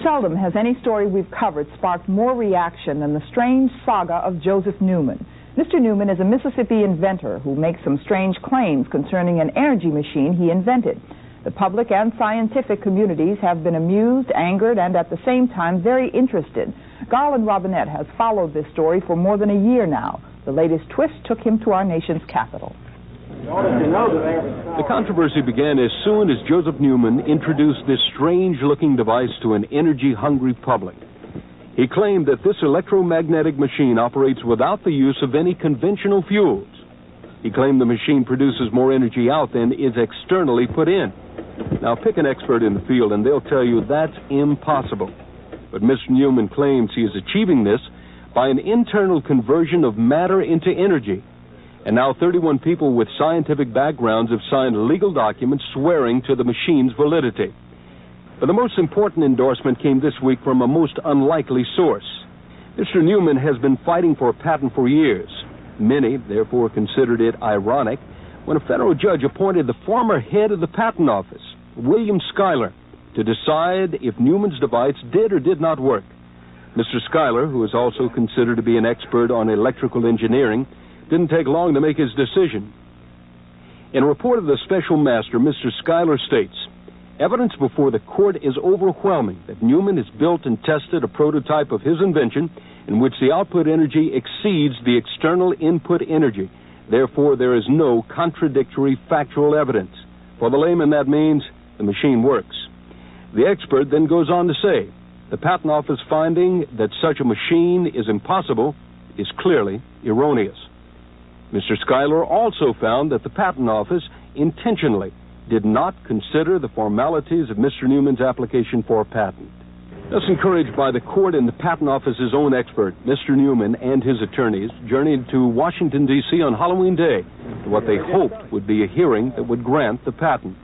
Seldom has any story we've covered sparked more reaction than the strange saga of Joseph Newman. Mr. Newman is a Mississippi inventor who makes some strange claims concerning an energy machine he invented. The public and scientific communities have been amused, angered, and at the same time very interested. Garland Robinette has followed this story for more than a year now. The latest twist took him to our nation's capital. The controversy began as soon as Joseph Newman introduced this strange-looking device to an energy-hungry public. He claimed that this electromagnetic machine operates without the use of any conventional fuels. He claimed the machine produces more energy out than is externally put in. Now, pick an expert in the field and they'll tell you that's impossible. But Mr. Newman claims he is achieving this by an internal conversion of matter into energy. And now 31 people with scientific backgrounds have signed legal documents swearing to the machine's validity. But the most important endorsement came this week from a most unlikely source. Mr. Newman has been fighting for a patent for years. Many, therefore, considered it ironic when a federal judge appointed the former head of the patent office, William Schuyler, to decide if Newman's device did or did not work. Mr. Schuyler, who is also considered to be an expert on electrical engineering, didn't take long to make his decision. In a report of the special master, Mr. Schuyler states, evidence before the court is overwhelming that Newman has built and tested a prototype of his invention in which the output energy exceeds the external input energy. Therefore, there is no contradictory factual evidence. For the layman, that means the machine works. The expert then goes on to say, the Patent Office finding that such a machine is impossible is clearly erroneous. Mr. Schuyler also found that the Patent Office intentionally did not consider the formalities of Mr. Newman's application for a patent. Thus encouraged by the court and the Patent Office's own expert, Mr. Newman and his attorneys journeyed to Washington, D.C. on Halloween Day to what they hoped would be a hearing that would grant the patent.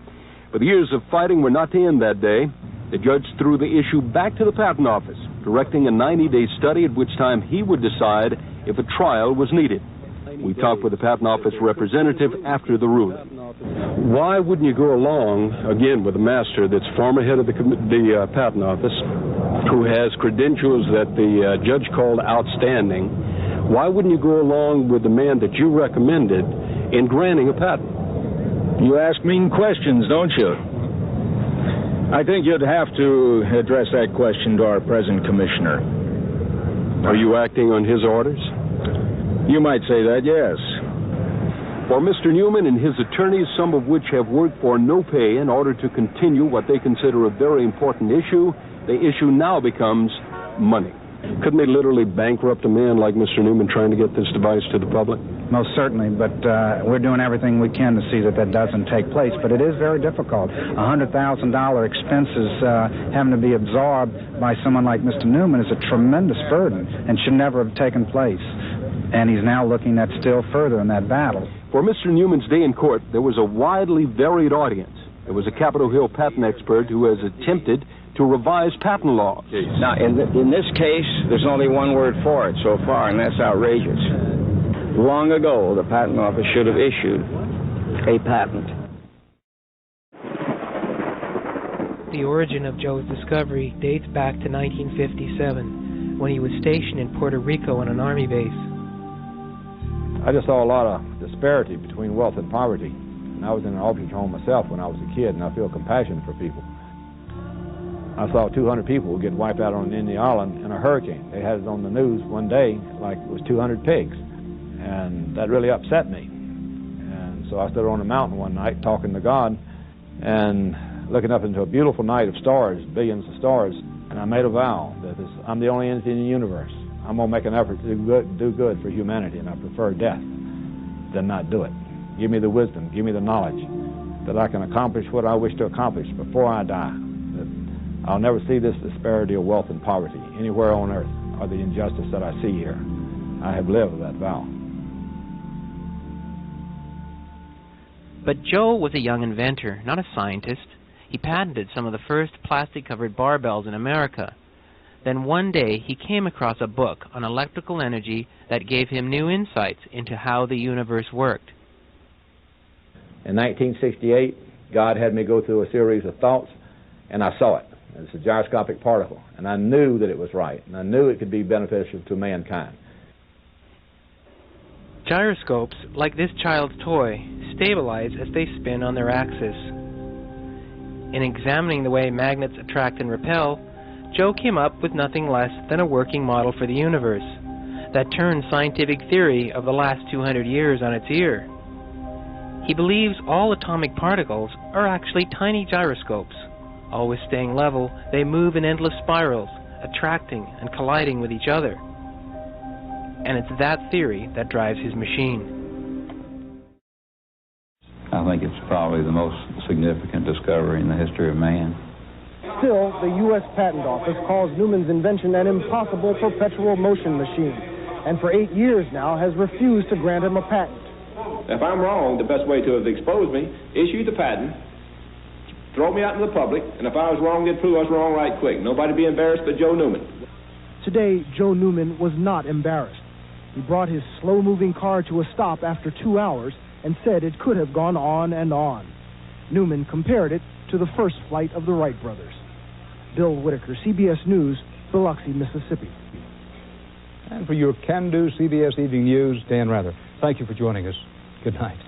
But the years of fighting were not to end that day. The judge threw the issue back to the Patent Office, directing a 90-day study at which time he would decide if a trial was needed. We talked with the Patent Office representative after the ruling. Why wouldn't you go along, again, with a master that's former head of the Patent Office, who has credentials that the judge called outstanding? Why wouldn't you go along with the man that you recommended in granting a patent? You ask mean questions, don't you? I think you'd have to address that question to our present commissioner. Are you acting on his orders? You might say that, yes. For Mr. Newman and his attorneys, some of which have worked for no pay in order to continue what they consider a very important issue, the issue now becomes money. Couldn't they literally bankrupt a man like Mr. Newman trying to get this device to the public? Most certainly, but we're doing everything we can to see that that doesn't take place. But it is very difficult. $100,000 expenses having to be absorbed by someone like Mr. Newman is a tremendous burden and should never have taken place. And he's now looking at still further in that battle. For Mr. Newman's day in court, there was a widely varied audience. There was a Capitol Hill patent expert who has attempted to revise patent laws. Now, in this case, there's only one word for it so far, and that's outrageous. Long ago, the Patent Office should have issued a patent. The origin of Joe's discovery dates back to 1957, when he was stationed in Puerto Rico on an Army base. I just saw a lot of disparity between wealth and poverty. And I was in an orphanage home myself when I was a kid, and I feel compassion for people. I saw 200 people get wiped out on an Indian island in a hurricane. They had it on the news one day like it was 200 pigs. And that really upset me. And so I stood on a mountain one night talking to God and looking up into a beautiful night of stars, billions of stars, and I made a vow that I'm the only entity in the universe. I'm going to make an effort to do good for humanity, and I prefer death than not do it. Give me the wisdom, give me the knowledge that I can accomplish what I wish to accomplish before I die. That I'll never see this disparity of wealth and poverty anywhere on earth or the injustice that I see here. I have lived that vow. But Joe was a young inventor, not a scientist. He patented some of the first plastic-covered barbells in America. Then one day he came across a book on electrical energy that gave him new insights into how the universe worked. In 1968, God had me go through a series of thoughts, and I saw it. It's a gyroscopic particle, and I knew that it was right, and I knew it could be beneficial to mankind. Gyroscopes, like this child's toy, stabilize as they spin on their axis. In examining the way magnets attract and repel, Joe came up with nothing less than a working model for the universe that turned scientific theory of the last 200 years on its ear. He believes all atomic particles are actually tiny gyroscopes. Always staying level, they move in endless spirals, attracting and colliding with each other. And it's that theory that drives his machine. I think it's probably the most significant discovery in the history of man. Still, the U.S. Patent Office calls Newman's invention an impossible perpetual motion machine, and for 8 years now has refused to grant him a patent. If I'm wrong, the best way to have exposed me, issue the patent, throw me out in the public, and if I was wrong, they'd prove I was wrong right quick. Nobody be embarrassed but Joe Newman. Today, Joe Newman was not embarrassed. He brought his slow-moving car to a stop after 2 hours and said it could have gone on and on. Newman compared it to the first flight of the Wright brothers. Bill Whitaker, CBS News, Biloxi, Mississippi. And for your can-do CBS Evening News, Dan Rather. Thank you for joining us. Good night.